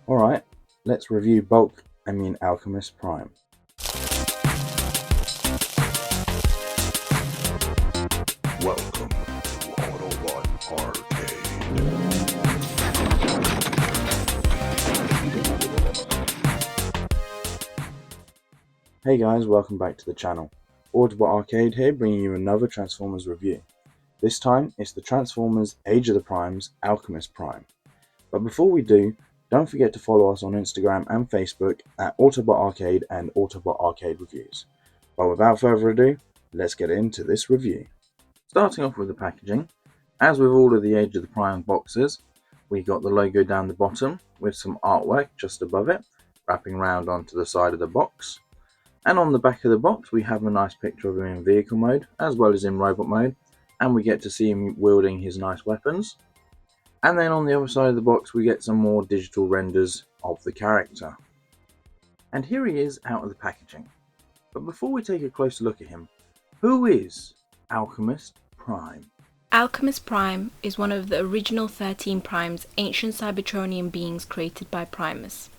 Alright, let's review Alchemist Prime. Welcome to Autobot Arcade. Hey guys, welcome back to the channel. Autobot Arcade here, bringing you another Transformers review. This time, it's the Transformers Age of the Primes Alchemist Prime. But before we do, don't forget to follow us on Instagram and Facebook at Autobot Arcade and Autobot Arcade Reviews. But without further ado, let's get into this review. Starting off with the packaging, as with all of the Age of the Prime boxes, we got the logo down the bottom with some artwork just above it, wrapping round onto the side of the box. And on the back of the box we have a nice picture of him in vehicle mode as well as in robot mode, and we get to see him wielding his nice weapons. And then on the other side of the box we get some more digital renders of the character. And here he is out of the packaging. But before we take a closer look at him, who is Alchemist Prime? Alchemist Prime is one of the original 13 Primes, ancient Cybertronian beings created by Primus.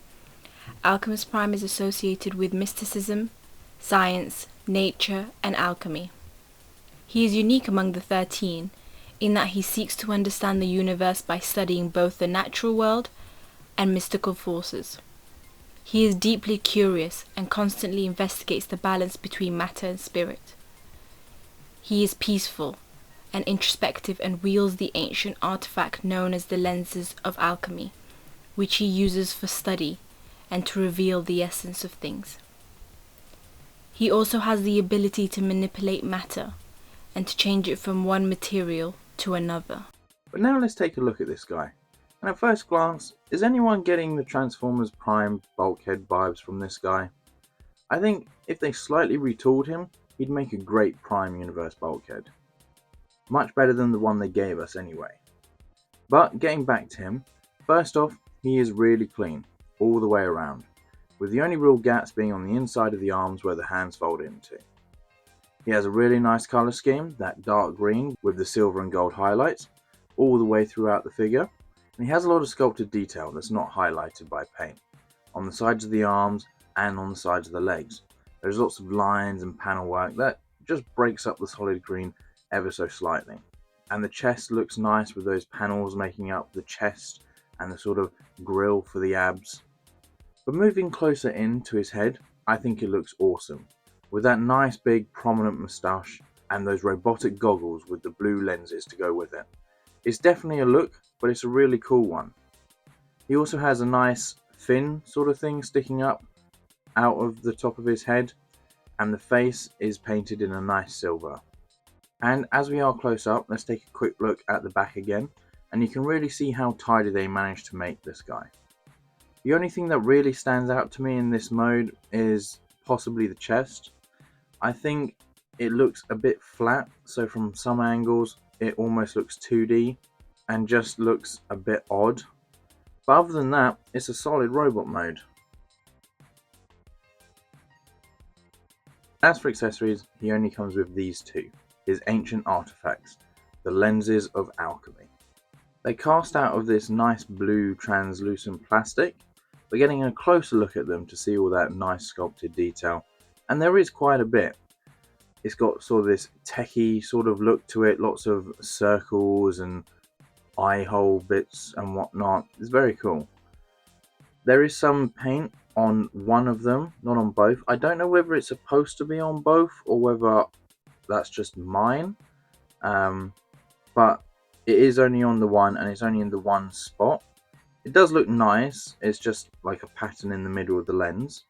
Alchemist Prime is associated with mysticism, science, nature, and alchemy. He is unique among the 13 in that he seeks to understand the universe by studying both the natural world and mystical forces. He is deeply curious and constantly investigates the balance between matter and spirit. He is peaceful and introspective and wields the ancient artifact known as the lenses of alchemy, which he uses for study and to reveal the essence of things. He also has the ability to manipulate matter and to change it from one material to another. But now let's take a look at this guy. And at first glance, is anyone getting the Transformers Prime bulkhead vibes from this guy? I think if they slightly retooled him, he'd make a great Prime Universe bulkhead. Much better than the one they gave us anyway. But getting back to him, first off, he is really clean, all the way around, with the only real gaps being on the inside of the arms where the hands fold into. He has a really nice colour scheme, that dark green with the silver and gold highlights, all the way throughout the figure, and he has a lot of sculpted detail that's not highlighted by paint, on the sides of the arms and on the sides of the legs. There's lots of lines and panel work that just breaks up the solid green ever so slightly. And the chest looks nice with those panels making up the chest and the sort of grill for the abs. But moving closer into his head, I think it looks awesome, with that nice big prominent moustache and those robotic goggles with the blue lenses to go with it. It's definitely a look, but it's a really cool one. He also has a nice fin sort of thing sticking up out of the top of his head, and the face is painted in a nice silver. And as we are close up, let's take a quick look at the back again, and you can really see how tidy they managed to make this guy. The only thing that really stands out to me in this mode is possibly the chest. I think it looks a bit flat, so from some angles it almost looks 2D and just looks a bit odd. But other than that, it's a solid robot mode. As for accessories, he only comes with these two, his ancient artifacts, the lenses of alchemy. They cast out of this nice blue translucent plastic. We're getting a closer look at them to see all that nice sculpted detail, and there is quite a bit. It's got sort of this techie sort of look to it, lots of circles and eye hole bits and whatnot. It's very cool. There is some paint on one of them, not on both. I don't know whether it's supposed to be on both or whether that's just mine, but it is only on the one and it's only in the one spot. It does look nice, it's just like a pattern in the middle of the lens.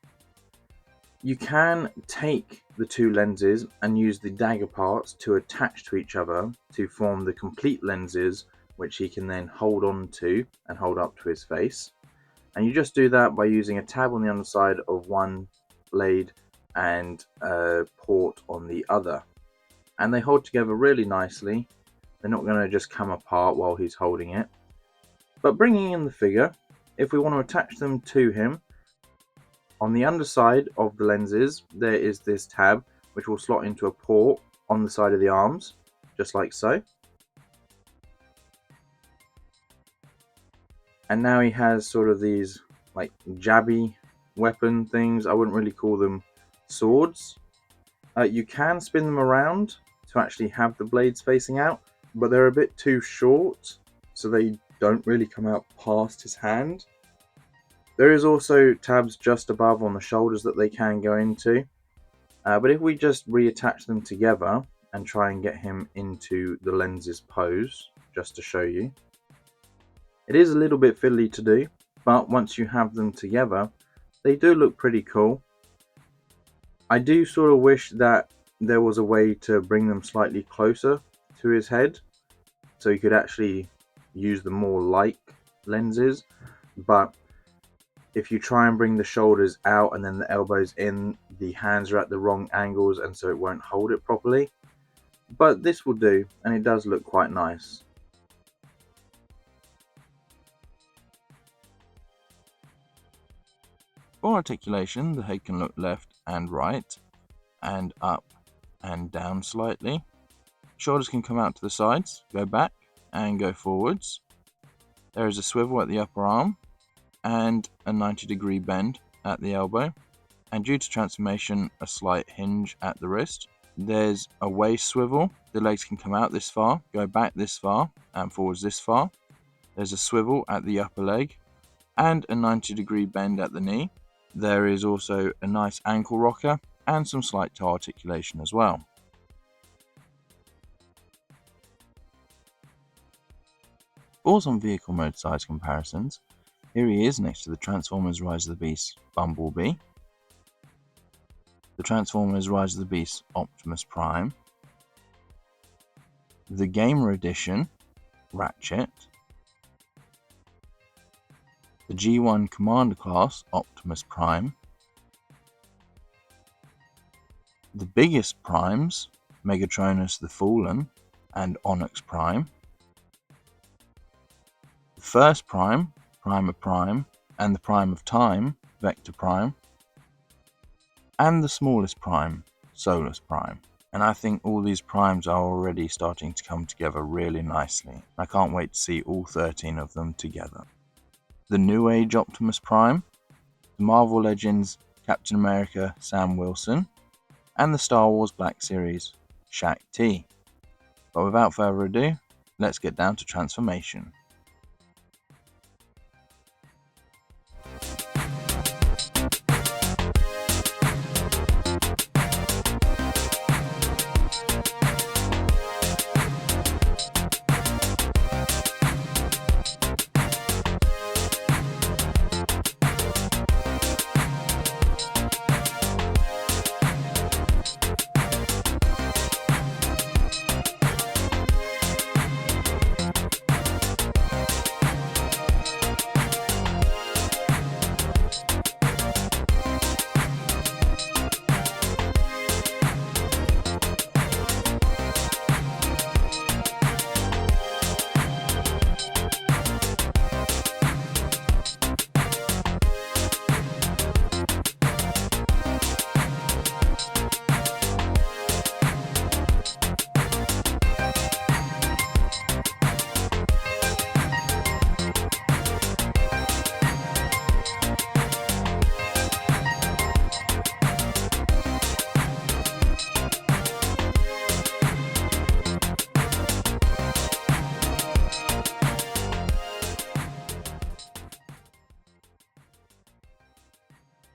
You can take the two lenses and use the dagger parts to attach to each other to form the complete lenses, which he can then hold on to and hold up to his face. And you just do that by using a tab on the underside of one blade and a port on the other. And they hold together really nicely. They're not going to just come apart while he's holding it. But bringing in the figure, if we want to attach them to him, on the underside of the lenses there is this tab which will slot into a port on the side of the arms, just like so. And now he has sort of these like jabby weapon things. I wouldn't really call them swords. You can spin them around to actually have the blades facing out, but they're a bit too short, so they don't really come out past his hand. There is also tabs just above on the shoulders that they can go into, but if we just reattach them together and try and get him into the lenses pose, just to show you, it is a little bit fiddly to do, but once you have them together, they do look pretty cool. I do sort of wish that there was a way to bring them slightly closer to his head, so you could actually use them more like lenses, but if you try and bring the shoulders out and then the elbows in, the hands are at the wrong angles and so it won't hold it properly. But this will do, and it does look quite nice. For articulation, the head can look left and right, and up and down slightly. Shoulders can come out to the sides, go back, and go forwards. There is a swivel at the upper arm, and a 90-degree bend at the elbow, and due to transformation, a slight hinge at the wrist. There's a waist swivel. The legs can come out this far, go back this far, and forwards this far. There's a swivel at the upper leg, and a 90-degree bend at the knee. There is also a nice ankle rocker, and some slight toe articulation as well. For some vehicle mode size comparisons, here he is next to the Transformers Rise of the Beast Bumblebee, the Transformers Rise of the Beast Optimus Prime, the Gamer Edition Ratchet, the G1 Commander Class Optimus Prime, the biggest Primes, Megatronus the Fallen and Onyx Prime, the first Prime, Prime of Prime, and the Prime of Time, Vector Prime, and the smallest Prime, Solus Prime. And I think all these primes are already starting to come together really nicely. I can't wait to see all 13 of them together. The New Age Optimus Prime, the Marvel Legends Captain America Sam Wilson, and the Star Wars Black Series Shaq T. But without further ado, let's get down to transformation.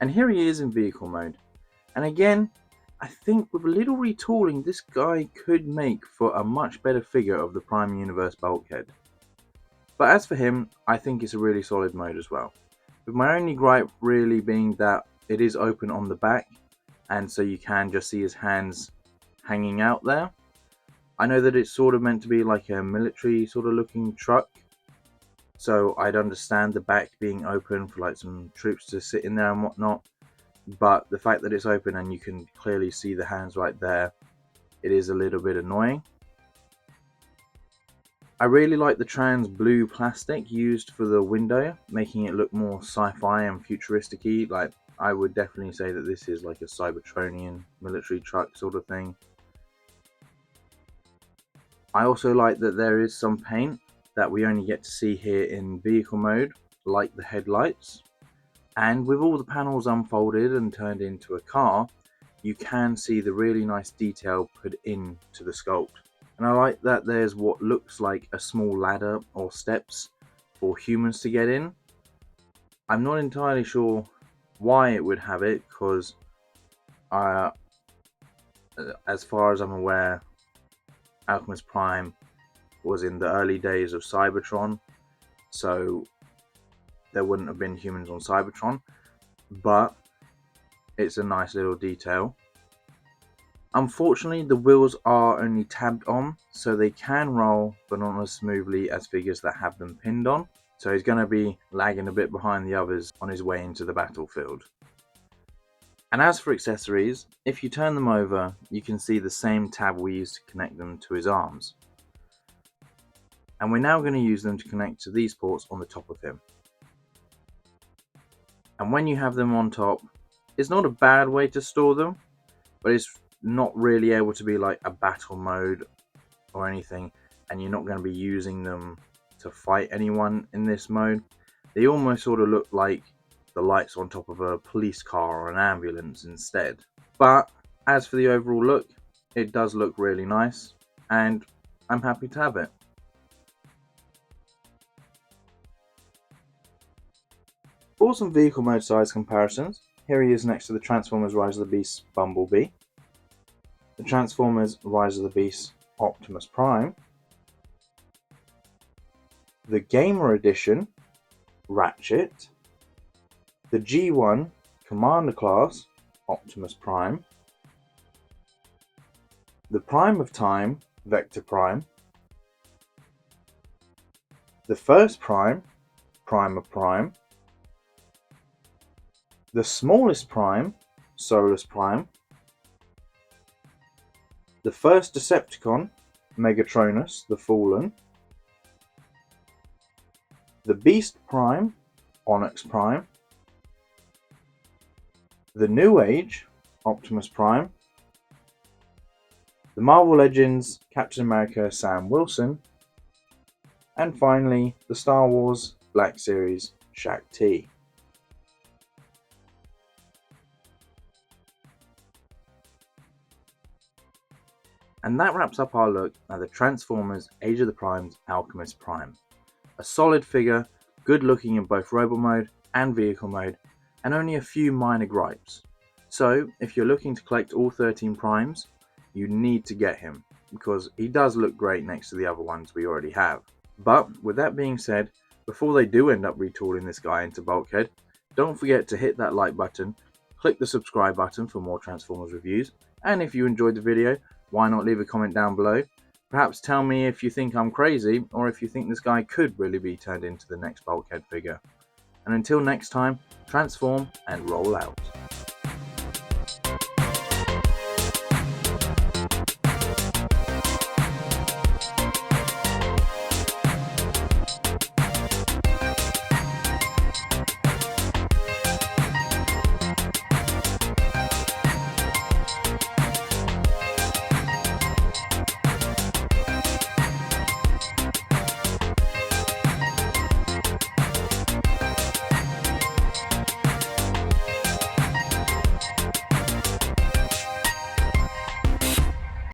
And here he is in vehicle mode. And again, I think with a little retooling, this guy could make for a much better figure of the Prime Universe Bulkhead. But as for him, I think it's a really solid mode as well. With my only gripe really being that it is open on the back, and so you can just see his hands hanging out there. I know that it's sort of meant to be like a military sort of looking truck, so I'd understand the back being open for like some troops to sit in there and whatnot, but the fact that it's open and you can clearly see the hands right there, it is a little bit annoying. I really like the trans blue plastic used for the window, making it look more sci-fi and futuristic-y. Like, I would definitely say that this is like a Cybertronian military truck sort of thing. I also like that there is some paint that we only get to see here in vehicle mode, like the headlights. And with all the panels unfolded and turned into a car, you can see the really nice detail put into the sculpt. And I like that there's what looks like a small ladder or steps for humans to get in. I'm not entirely sure why it would have it, because as far as I'm aware, Alchemist Prime was in the early days of Cybertron, so there wouldn't have been humans on Cybertron, but it's a nice little detail. Unfortunately, the wheels are only tabbed on, so they can roll, but not as smoothly as figures that have them pinned on. So he's going to be lagging a bit behind the others on his way into the battlefield. And as for accessories, if you turn them over, you can see the same tab we used to connect them to his arms. And we're now going to use them to connect to these ports on the top of him. And when you have them on top, it's not a bad way to store them, but it's not really able to be like a battle mode or anything, and you're not going to be using them to fight anyone in this mode. They almost sort of look like the lights on top of a police car or an ambulance instead. But as for the overall look, it does look really nice, and I'm happy to have it. For some vehicle mode size comparisons, here he is next to the Transformers Rise of the Beasts Bumblebee, the Transformers Rise of the Beasts Optimus Prime, the Gamer Edition Ratchet, the G1 Commander Class Optimus Prime, the Prime of Time Vector Prime, the first Prime, Prime of Prime, the smallest Prime, Solus Prime, the first Decepticon, Megatronus the Fallen, the Beast Prime, Onyx Prime, the New Age, Optimus Prime, the Marvel Legends, Captain America Sam Wilson, and finally the Star Wars Black Series Shaq-T. And that wraps up our look at the Transformers Age of the Primes Alchemist Prime. A solid figure, good looking in both robot mode and vehicle mode, and only a few minor gripes. So if you're looking to collect all 13 Primes, you need to get him, because he does look great next to the other ones we already have. But with that being said, before they do end up retooling this guy into Bulkhead, don't forget to hit that like button, click the subscribe button for more Transformers reviews, and if you enjoyed the video, why not leave a comment down below? Perhaps tell me if you think I'm crazy, or if you think this guy could really be turned into the next Bulkhead figure. And until next time, transform and roll out.